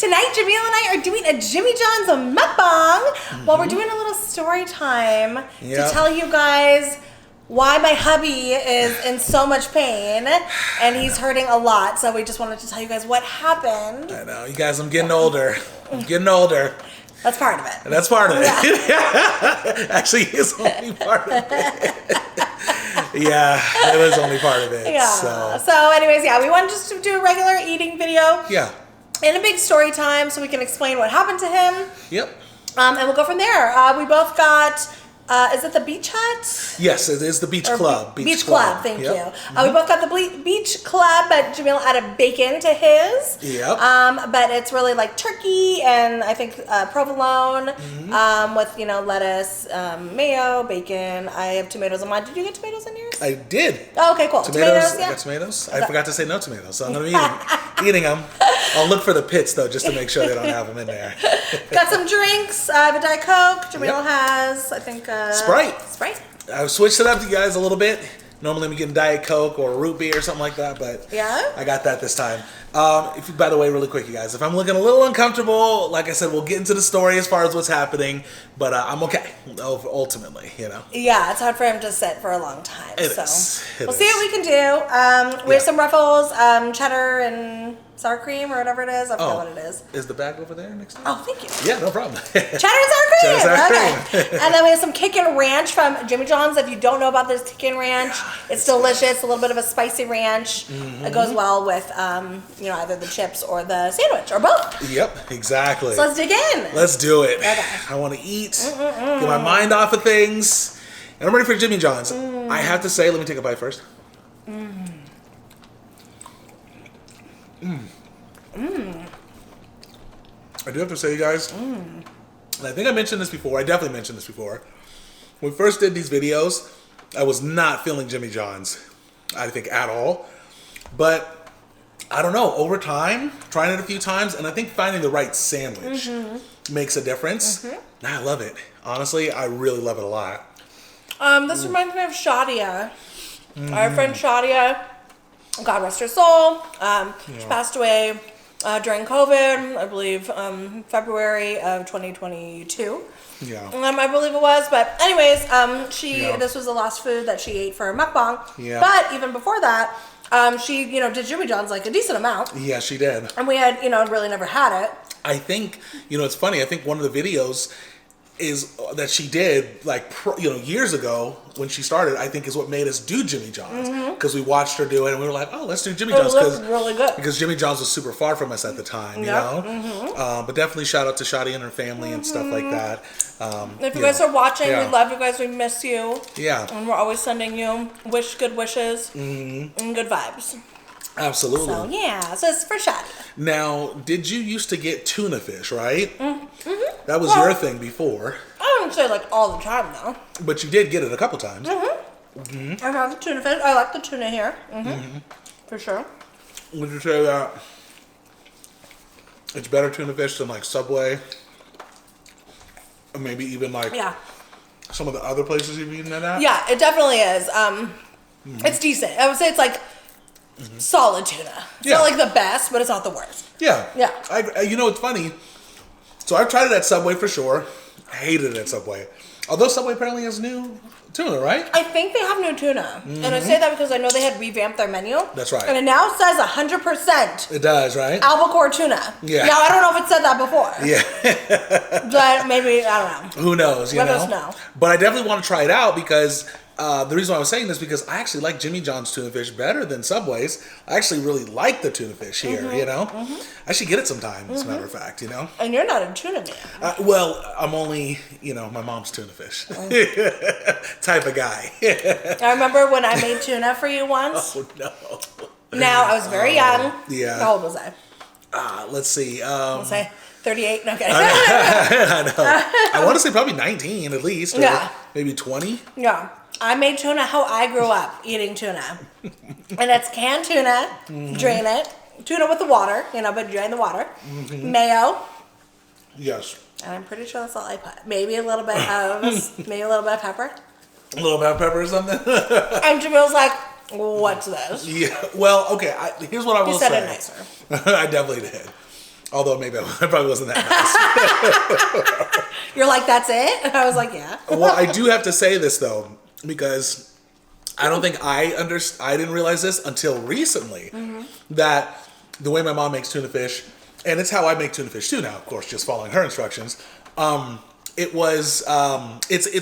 Tonight, Jamil and I are doing a Jimmy John's mukbang while we're doing a little story time to tell you guys why my hubby is in so much pain and he's hurting a lot. So we just wanted to tell you guys what happened. I know, you guys, I'm getting older. That's part of it. And that's part of it. Yeah. Actually, it's only part of it. Yeah, it was only part of it. Yeah. So anyways, we wanted just to do a regular eating video. Yeah. And a big story time so we can explain what happened to him. Yep. And we'll go from there. We both got, is it the Beach Hut? Yes, it is the Beach Club. Beach Club, thank you. We both got the Beach Club, but Jamil added bacon to his. Yep. But it's really like turkey and I think provolone with, lettuce, mayo, bacon. I have tomatoes on mine. Did you get tomatoes in yours? I did. Oh, okay, cool. Tomatoes, I got tomatoes. I forgot to say no tomatoes, so I'm going to be eating them. I'll look for the pits, though, just to make sure they don't have them in there. Got some drinks. I have a Diet Coke. Jamil has, I think... Sprite. I've switched it up to you guys a little bit. Normally I'm getting Diet Coke or root beer or something like that, but I got that this time. By the way, really quick, you guys, if I'm looking a little uncomfortable, like I said, we'll get into the story as far as what's happening, but I'm okay, ultimately, Yeah, it's hard for him to sit for a long time. We'll see what we can do. We have some Ruffles, cheddar and sour cream or whatever it is. I forgot what it is. Is the bag over there next to you? Oh, thank you. Yeah, no problem. Cheddar and sour cream. And then we have some Kickin' Ranch from Jimmy John's. If you don't know about this Kickin' Ranch, it's delicious. A little bit of a spicy ranch. It goes well with either the chips or the sandwich or both. Yep, exactly. So let's dig in. Let's do it. Okay. I want to eat, get my mind off of things, and I'm ready for Jimmy John's. I have to say, let me take a bite first. I do have to say, you guys, and I think I mentioned this before. I definitely mentioned this before. When we first did these videos, I was not feeling Jimmy John's, I think, at all. But I don't know, over time, trying it a few times, and I think finding the right sandwich makes a difference. I love it. Honestly, I really love it a lot. This reminds me of Shadia. Our friend Shadia, God rest her soul. She passed away during COVID, I believe, February of 2022. Yeah. I believe it was. But anyways, this was the last food that she ate for her mukbang. Yeah. But even before that, she, did Jimmy John's like a decent amount. Yeah, she did. And we had, really never had it. I think, it's funny. I think one of the videos is that she did like years ago when she started, I think is what made us do Jimmy John's, because we watched her do it and we were like, oh, let's do Jimmy John's, really good, because Jimmy John's was super far from us at the time. But definitely shout out to Shadi and her family and stuff like that. If you guys are watching, we love you guys, we miss you, and we're always sending you good wishes and good vibes. Absolutely. So it's for Shadi. Now, did you used to get tuna fish, right? That was your thing before. I wouldn't say like all the time though. But you did get it a couple times. I have the tuna fish. I like the tuna here. For sure. Would you say that it's better tuna fish than like Subway? Or maybe even like some of the other places you've eaten it at? Yeah, it definitely is. It's decent. I would say it's like solid tuna. It's not like the best, but it's not the worst. Yeah. Yeah. It's funny. So I've tried it at Subway for sure. I hated it at Subway. Although Subway apparently has new tuna, right? I think they have new tuna. And I say that because I know they had revamped their menu. That's right. And it now says 100%. It does, right? Albacore tuna. Yeah. Now, I don't know if it said that before. Yeah. But maybe, I don't know. Who knows, Let us know. But I definitely want to try it out because the reason why I was saying this is because I actually like Jimmy John's tuna fish better than Subway's. I actually really like the tuna fish here, I should get it sometime, as a matter of fact, And you're not a tuna man. Well, I'm only, my mom's tuna fish type of guy. I remember when I made tuna for you once. Oh, no. Now, I was very young. Yeah. How old was I? Let's see. Let's say 38. No, okay. I know. I want to say probably 19 at least. Or maybe 20. Yeah. I made tuna how I grew up eating tuna. And it's canned tuna, drain it. Tuna with the water, but drain the water. Mayo. Yes. And I'm pretty sure that's all I put. Maybe a little bit of pepper. A little bit of pepper or something. And Jamil's like, what's this? Yeah. Well, okay. Here's what I will say. You said it nicer. I definitely did. Although maybe I probably wasn't that nice. You're like, that's it? I was like, yeah. Well, I do have to say this though, because I don't think I didn't realize this until recently, that the way my mom makes tuna fish, and it's how I make tuna fish too now, of course, just following her instructions. It's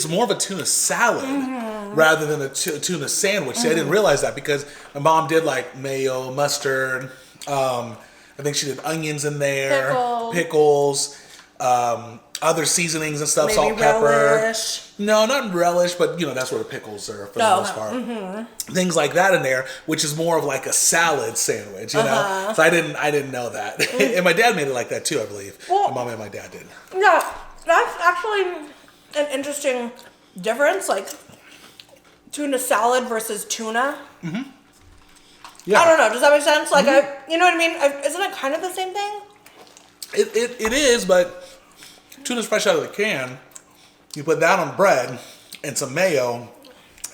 more of a tuna salad rather than a tuna sandwich. See, I didn't realize that because my mom did like mayo, mustard. I think she did onions in there, pickles, other seasonings and stuff, maybe salt, pepper. relish. No, not relish, but that's where the pickles are for the most part. Things like that in there, which is more of like a salad sandwich, you know. So I didn't know that, and my dad made it like that too, I believe. Well, my mom and my dad did. Yeah, that's actually an interesting difference, like tuna salad versus tuna. Yeah. I don't know. Does that make sense? Like, you know what I mean? Isn't it kind of the same thing? It is, but tuna's fresh out of the can. You put that on bread and some mayo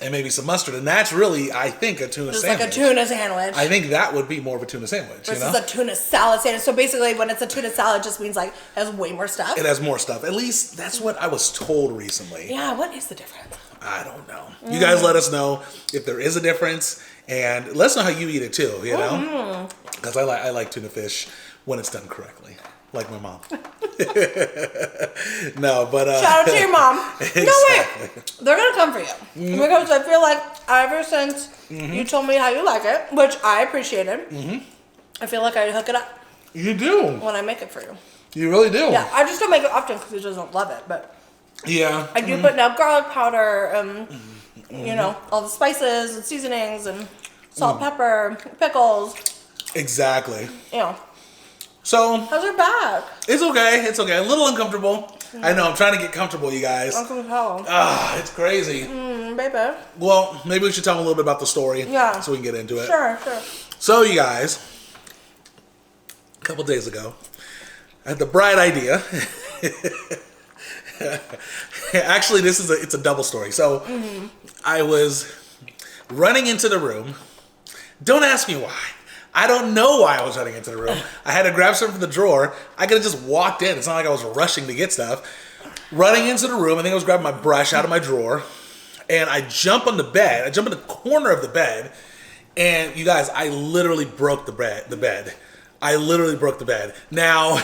and maybe some mustard, and that's really, I think, a tuna sandwich. It's like a tuna sandwich. I think that would be more of a tuna sandwich. Versus a tuna salad sandwich. So basically, when it's a tuna salad, it just means like it has way more stuff. It has more stuff. At least that's what I was told recently. Yeah, what is the difference? I don't know. You guys let us know if there is a difference, and let us know how you eat it too, you know? Because I like tuna fish when it's done correctly. Like my mom. No, but... Shout out to your mom. Exactly. No, wait. They're going to come for you. Because I feel like ever since you told me how you like it, which I appreciated, I feel like I hook it up. You do. When I make it for you. You really do. Yeah, I just don't make it often because he doesn't love it, but... Yeah. I do put now garlic powder and, you know, all the spices and seasonings and salt, pepper, pickles. Exactly. You know. So. How's your back? It's okay. It's okay. A little uncomfortable. I know. I'm trying to get comfortable, you guys. It's crazy. Baby. Well, maybe we should tell them a little bit about the story. Yeah. So we can get into it. Sure. So, you guys, a couple days ago, I had the bright idea. Actually, it's a double story. So, I was running into the room. Don't ask me why. I don't know why I was running into the room. I had to grab something from the drawer. I could have just walked in. It's not like I was rushing to get stuff. Running into the room, I think I was grabbing my brush out of my drawer, and I jump on the bed. I jump in the corner of the bed, and you guys, I literally broke the bed. I literally broke the bed. Now,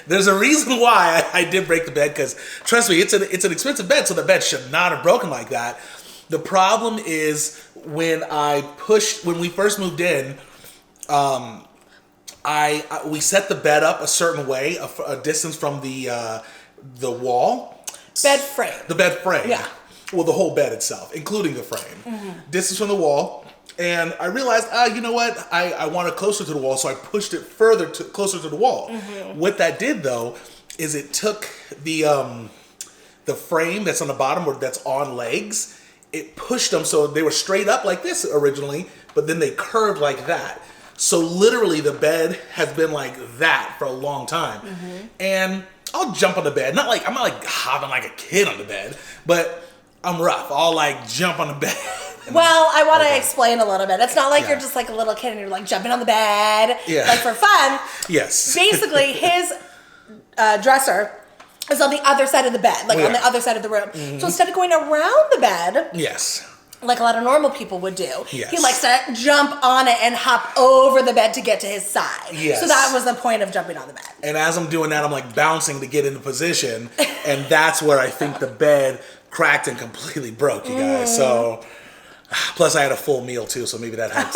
there's a reason why I did break the bed, because trust me, it's an expensive bed, so the bed should not have broken like that. The problem is when we first moved in, we set the bed up a certain way, a distance from the wall. Bed frame. The bed frame. Yeah. Well, the whole bed itself, including the frame. Distance from the wall. And I realized, you know what? I want it closer to the wall, so I pushed it closer to the wall. What that did, though, is it took the frame that's on the bottom, or that's on legs, it pushed them so they were straight up like this originally, but then they curved like that. So literally the bed has been like that for a long time. And I'll jump on the bed. I'm not like hopping like a kid on the bed, but I'm rough. I'll like jump on the bed. Well, I want to explain a little bit. It's not like you're just like a little kid and you're like jumping on the bed, like for fun. Yes. Basically, his dresser is on the other side of the bed, on the other side of the room. So instead of going around the bed, like a lot of normal people would do, he likes to jump on it and hop over the bed to get to his side. So that was the point of jumping on the bed. And as I'm doing that, I'm like bouncing to get into position, and that's where I think the bed cracked and completely broke, you guys. So, plus I had a full meal too, so maybe that had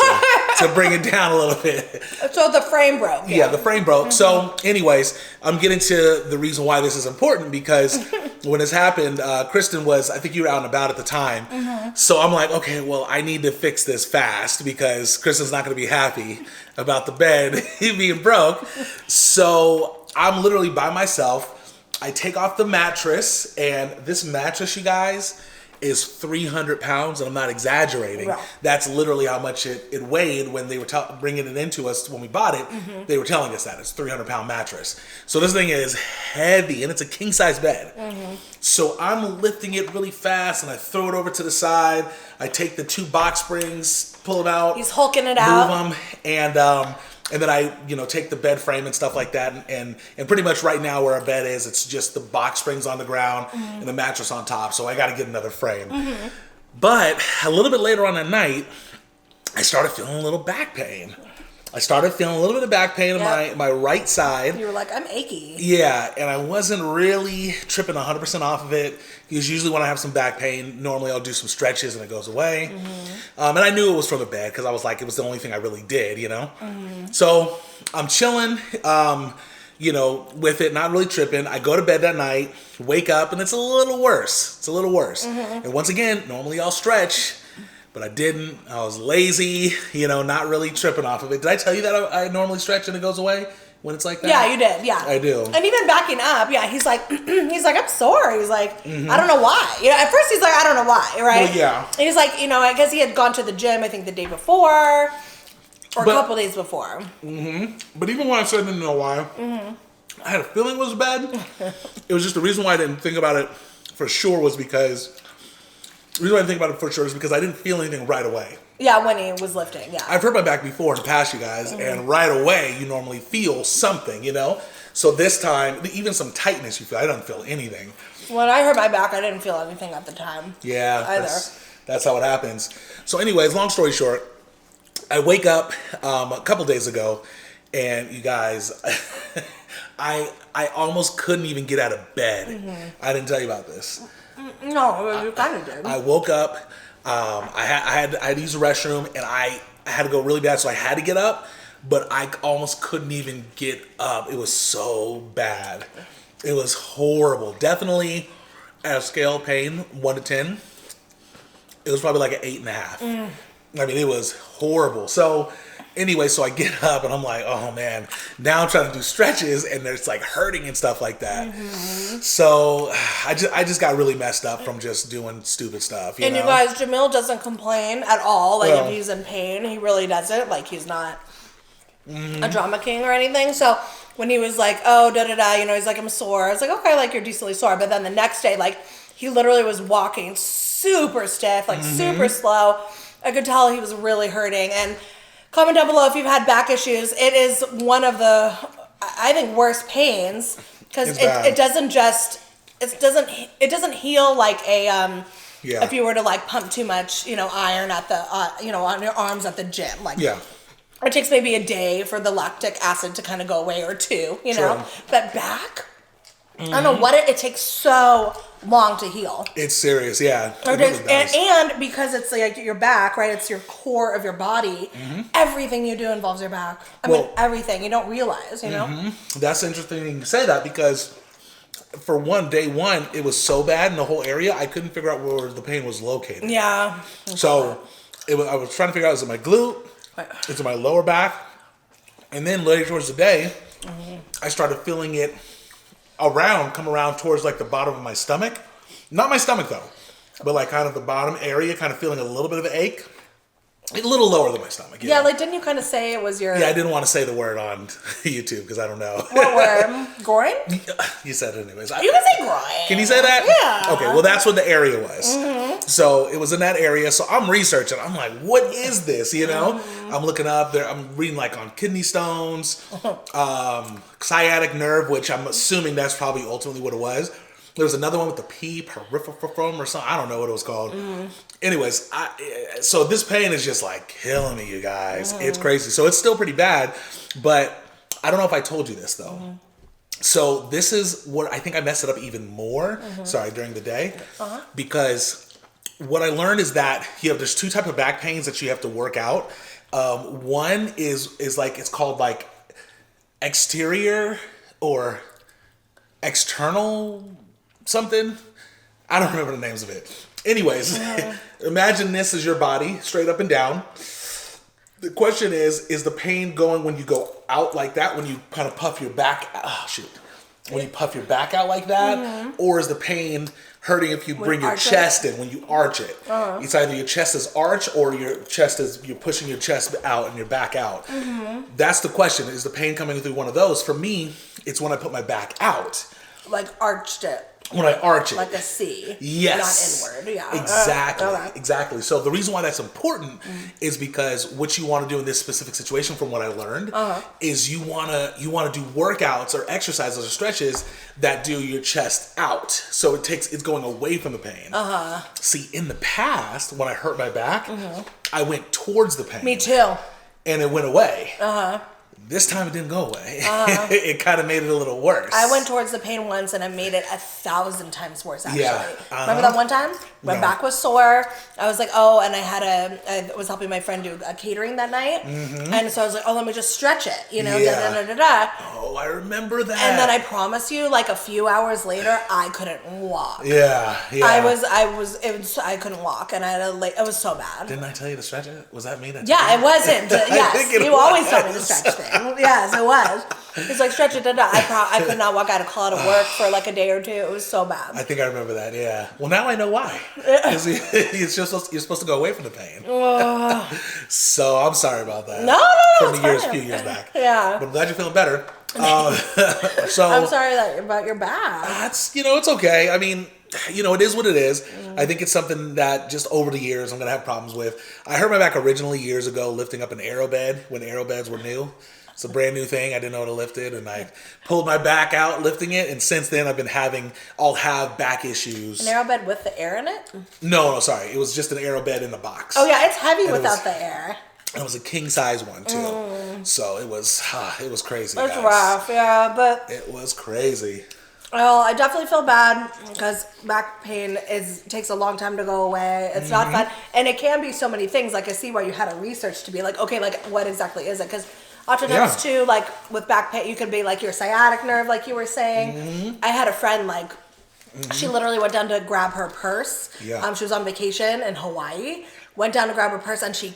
to bring it down a little bit. So the frame broke. Yeah, the frame broke. So anyways, I'm getting to the reason why this is important, because when this happened, Kristen was, I think you were out and about at the time. So I'm like, okay, well, I need to fix this fast, because Kristen's not going to be happy about the bed being broke. So I'm literally by myself. I take off the mattress, and this mattress, you guys, is 300 pounds, and I'm not exaggerating. That's literally how much it weighed when they were bringing it into us when we bought it. They were telling us that it's a 300-pound mattress. So this thing is heavy, and it's a king-size bed. So I'm lifting it really fast, and I throw it over to the side. I take the 2 box springs, pull them out. He's hulking it out. Move them, and And then I, take the bed frame and stuff like that, and pretty much right now where our bed is, it's just the box springs on the ground and the mattress on top. So I got to get another frame. But a little bit later on at night, I started feeling a little back pain. I started feeling a little bit of back pain in my right side. You were like, I'm achy. Yeah, and I wasn't really tripping 100% off of it. Because usually when I have some back pain, normally I'll do some stretches and it goes away. And I knew it was from the bed because I was like, it was the only thing I really did, So I'm chilling, with it, not really tripping. I go to bed that night, wake up, and it's a little worse. And once again, normally I'll stretch. But I didn't. I was lazy, not really tripping off of it. Did I tell you that I normally stretch and it goes away when it's like that? Yeah, you did. Yeah, I do. And even backing up, he's like, I'm sore. He's like, I don't know why. At first he's like, I don't know why, right? Well, yeah. And he's like, I guess he had gone to the gym, I think the day before, or a couple days before. But even when I said I didn't know why, I had a feeling it was bad. It was just the reason why I didn't think about it for sure was because. The reason why I think about it for sure is because I didn't feel anything right away. Yeah, when he was lifting, yeah. I've hurt my back before in the past, you guys, and right away you normally feel something, So this time, even some tightness you feel. I don't feel anything. When I hurt my back, I didn't feel anything at the time. Yeah, either. That's how it happens. So anyways, long story short, I wake up a couple days ago, and you guys, I almost couldn't even get out of bed. I didn't tell you about this. No, you kind of did. I woke up. I had to use the restroom, and I had to go really bad, so I had to get up. But I almost couldn't even get up. It was so bad. It was horrible. Definitely, at a scale of pain, 1 to 10, it was probably like an 8.5. I mean, it was horrible. So. Anyway, so I get up and I'm like, oh man, now I'm trying to do stretches and it's like hurting and stuff like that. So I just got really messed up from just doing stupid stuff. You guys, Jamil doesn't complain at all. Like if he's in pain, he really doesn't. Like he's not a drama king or anything. So when he was like, oh, he's like, I'm sore. I was like, okay, like you're decently sore. But then the next day, like he literally was walking super stiff, like super slow. I could tell he was really hurting. And comment down below if you've had back issues. It is one of the, I think, worst pains because it doesn't heal like a if you were to like pump too much iron at the on your arms at the gym. Like it takes maybe a day for the lactic acid to kind of go away or two. True. But back. I don't know what it takes so long to heal. It's serious, yeah. And because it's like your back, right? It's your core of your body. Everything you do involves your back. I mean, everything. You don't realize, That's interesting you say that because for day one, it was so bad in the whole area, I couldn't figure out where the pain was located. Yeah. So I was trying to figure out, is it my glute? Is it my lower back? And then later towards the day, I started feeling it come around towards like the bottom of my stomach. Not my stomach though, but like kind of the bottom area, kind of feeling a little bit of an ache. A little lower than my stomach. Yeah, like didn't you kind of say it was your... Yeah, I didn't want to say the word on YouTube because I don't know. What word? Groin? You said it anyways. You can say groin. Can you say that? Yeah. Okay, well that's what the area was. So it was in that area. So I'm researching. I'm like, what is this? I'm looking up there. I'm reading like on kidney stones, sciatic nerve, which I'm assuming that's probably ultimately what it was. There was another one with the P, peripherum or something. I don't know what it was called. Anyways, so this pain is just like killing me, you guys. It's crazy. So it's still pretty bad, but I don't know if I told you this though. So this is what I think I messed it up even more. During the day, because what I learned is that there's two types of back pains that you have to work out. One is like it's called like exterior or external something. I don't remember the names of it. Anyways, imagine this is your body straight up and down. The question is the pain going when you go out like that, when you kind of puff your back? When you puff your back out like that, or is the pain hurting if you bring your chest in when you arch it? It's either your chest is arched or you're pushing your chest out and your back out. That's the question. Is the pain coming through one of those? For me, it's when I put my back out. Like arched it. when I arch it. Like a C. Yes. Not inward. Yeah. Exactly. Okay. Exactly. So the reason why that's important is because what you want to do in this specific situation, from what I learned, is you wanna do workouts or exercises or stretches that do your chest out. So it's going away from the pain. See, in the past, when I hurt my back, I went towards the pain. Me too. And it went away. This time it didn't go away. It kind of made it a little worse. I went towards the pain once and it made it 1,000 times worse, actually. Yeah. Remember that one time? My back was sore. I was like, oh, and I was helping my friend do a catering that night. And so I was like, oh, let me just stretch it, you know, da-da-da-da-da. Oh, I remember that. And then I promise you, like a few hours later, I couldn't walk. Yeah. I couldn't walk, and I had it was so bad. Didn't I tell you to stretch it? Was that me? It wasn't. Yes, you always tell me to stretch things. Yes, it was. It's like stretch it. I could not walk out of call out of work for like a day or two. It was so bad. I think I remember that. Yeah. Well, now I know why. You're supposed to go away from the pain. So I'm sorry about that. No. From a few years back. Yeah. But I'm glad you're feeling better. So I'm sorry about your back. That's it's okay. I mean, it is what it is. I think it's something that just over the years I'm gonna have problems with. I hurt my back originally years ago lifting up an aero bed when aero beds were new. It's a brand new thing. I didn't know how to lift it, and I pulled my back out lifting it. And since then, I'll have back issues. An aero bed with the air in it? No, sorry. It was just an aero bed in the box. Oh yeah, it's heavy without the air. It was a king size one too, so it was crazy. It's rough, yeah, but it was crazy. Well, I definitely feel bad because back pain takes a long time to go away. It's not fun, and it can be so many things. Like I see why you had to research to be like, okay, like what exactly is it? Because oftentimes too, like with back pain, you could be like your sciatic nerve, like you were saying. I had a friend like. She literally went down to grab her purse. Yeah. She was on vacation in Hawaii. Went down to grab her purse and she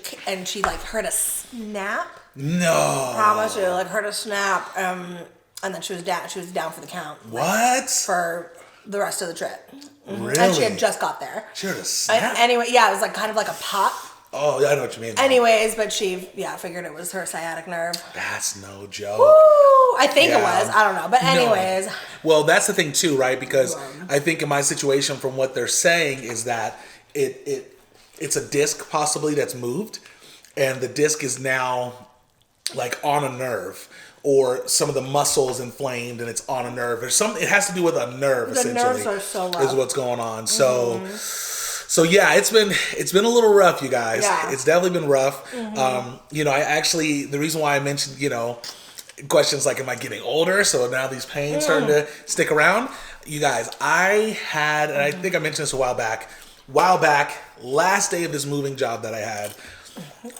like heard a snap. No. Promise you, like heard a snap. And then she was down. She was down for the count. What? For the rest of the trip. Really? And she had just got there. She heard a snap. Anyway, yeah, it was like kind of like a pop. Oh, yeah, I know what you mean. Anyways, but she figured it was her sciatic nerve. That's no joke. Woo! I think it was. I don't know. But anyways. No. Well, that's the thing too, right? Because I think in my situation, from what they're saying, is that it's a disc possibly that's moved, and the disc is now like on a nerve, or some of the muscles inflamed and it's on a nerve. It has to do with a nerve. Essentially, nerves are so rough. Is what's going on. So yeah, it's been a little rough, you guys. Yeah. It's definitely been rough. The reason why I mentioned, questions like, am I getting older? So now these pains starting to stick around. You guys, I had, and I think I mentioned this a while back, last day of this moving job that I had,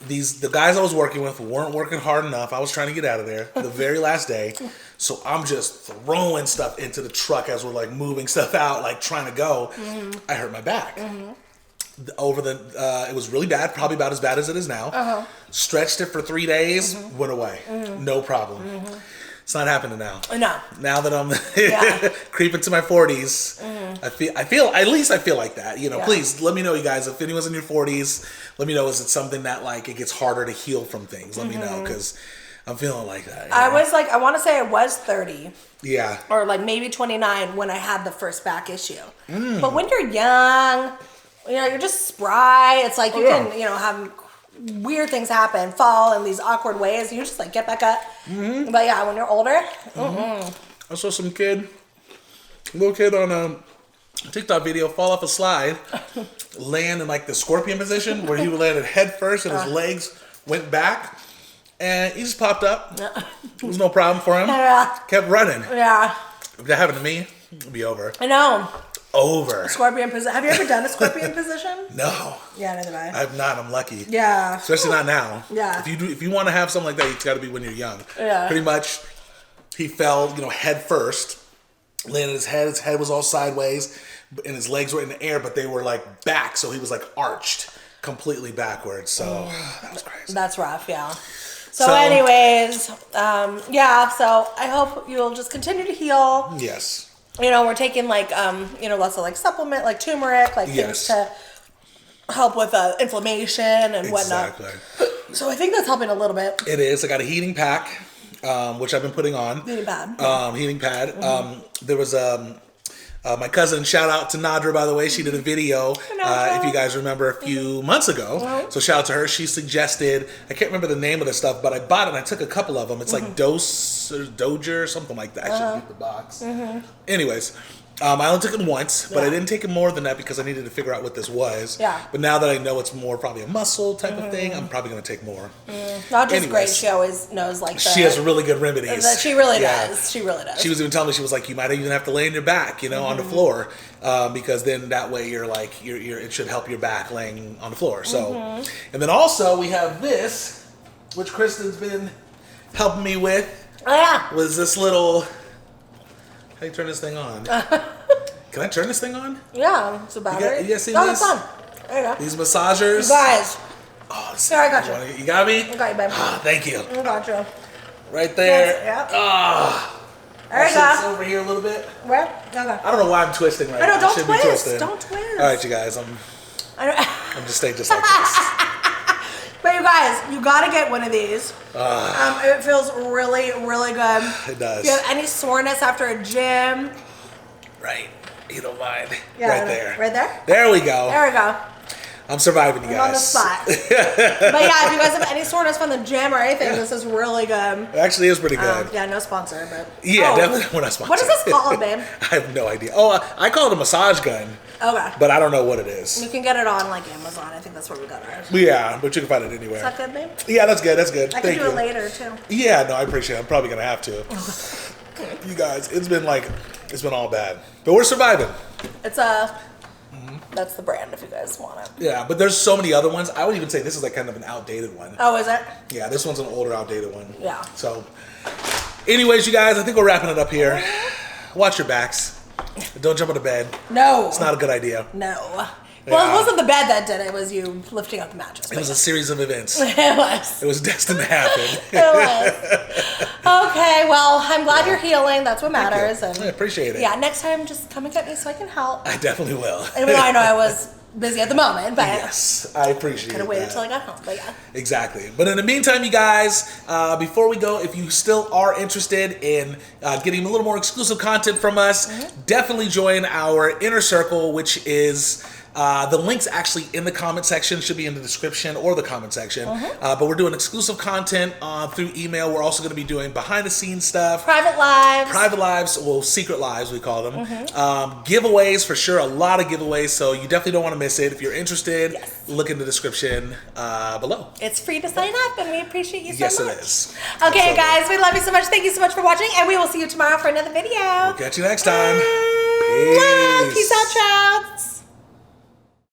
the guys I was working with weren't working hard enough. I was trying to get out of there the very last day. So I'm just throwing stuff into the truck as we're like moving stuff out, like trying to go. I hurt my back. It was really bad, probably about as bad as it is now. Stretched it for 3 days, went away. No problem. It's not happening now. No. Now that I'm creeping to my 40s, I feel like that. Please let me know, you guys, if anyone's in your 40s, let me know, is it something that like it gets harder to heal from things? Let me know, because I'm feeling like that. I was like, I want to say I was 30. Yeah. Or like maybe 29 when I had the first back issue. But when you're young, you're just spry. It's like you can, have weird things happen, fall in these awkward ways. You just like get back up. But yeah, when you're older, I saw some little kid on a TikTok video fall off a slide, land in like the scorpion position where he landed head first and his legs went back, and he just popped up. It was no problem for him. Kept running. Yeah. If that happened to me, it'd be over. I know. Over. Scorpion position. Have you ever done a scorpion position? No. Yeah, neither have I. I've not. I'm lucky. Yeah. Especially not now. Yeah. If you want to have something like that, it's got to be when you're young. Yeah. Pretty much, he fell, head first, landed his head. His head was all sideways, and his legs were in the air, but they were like back, so he was like arched completely backwards. So that was crazy. That's rough. Yeah. So anyways, so I hope you'll just continue to heal. Yes. We're taking like, lots of like supplement, like turmeric, like things to help with inflammation and whatnot. Exactly. So I think that's helping a little bit. It is. I got a heating pack, which I've been putting on. Heating pad. Heating pad. There was My cousin, shout out to Nadra, by the way. She did a video, if you guys remember, a few months ago. So shout out to her. She suggested, I can't remember the name of the stuff, but I bought it and I took a couple of them. It's like Dose or Doja or something like that. I should get the box. Anyways, I only took it once, but I didn't take it more than that because I needed to figure out what this was. But now that I know it's more probably a muscle type of thing, I'm probably going to take more. Nadra's great. She always knows she has really good remedies. She really does. She really does. She was even telling me, she was like, you might even have to lay on your back, you know, on the floor, because then that way you're like, it should help your back laying on the floor. So, and then also we have this, which Kristen's been helping me with. Oh yeah. Was this little, how do you turn this thing on? Can I turn this thing on? Yeah, it's a battery. You guys see these? It's on. There you go. These massagers. You guys. Oh, here, I got you. You got me? I got you, baby. Oh, thank you. I got you. Right there. Yep. Oh. There you go. Over here a little bit. Where? Okay. I don't know why I'm twisting right now. No, don't twist. Don't twist. All right, you guys. I'm just staying just like this. But you guys, you gotta get one of these. It feels really, really good. It does. If you have any soreness after a gym. Right. You don't mind. Yeah, right there. Right there? There we go. There we go. I'm surviving, you guys. I'm on the spot. But yeah, if you guys have any soreness from the gym or anything, this is really good. It actually is pretty good. Yeah, no sponsor, but... Yeah, definitely. We're not sponsored. What is this called, babe? I have no idea. Oh, I call it a massage gun. Okay. But I don't know what it is. You can get it on like Amazon. I think that's where we got ours. Yeah, but you can find it anywhere. Is that good, babe? Yeah, that's good. That's good. I can do it later, too. Yeah, no, I appreciate it. I'm probably going to have to. You guys, it's been all bad. But we're surviving. It's that's the brand if you guys want it. Yeah, but there's so many other ones. I would even say this is like kind of an outdated one. Oh, is it? Yeah, this one's an older, outdated one. Yeah. So, anyways, you guys, I think we're wrapping it up here. Watch your backs. Don't jump on the bed. No. It's not a good idea. No. Well, it wasn't the bed that did it. It was you lifting up the mattress. It was a series of events. It was. It was destined to happen. It was. Okay, well, I'm glad you're healing. That's what matters. And I appreciate it. Yeah, next time just come and get me so I can help. I definitely will. Even though I know I was busy at the moment, but yes, I appreciate it. Could have waited till I got home, but yeah. Exactly. But in the meantime, you guys, before we go, if you still are interested in getting a little more exclusive content from us, definitely join our inner circle, which is... the link's actually in the comment section, should be in the description or the comment section. But we're doing exclusive content through email. We're also going to be doing behind the scenes stuff. Private lives, well, secret lives we call them. Giveaways for sure, a lot of giveaways. So you definitely don't want to miss it. If you're interested, look in the description below. It's free to sign up and we appreciate you so much. Yes, it is. Okay, guys, we love you so much. Thank you so much for watching and we will see you tomorrow for another video. We'll catch you next time. Peace out, trouts.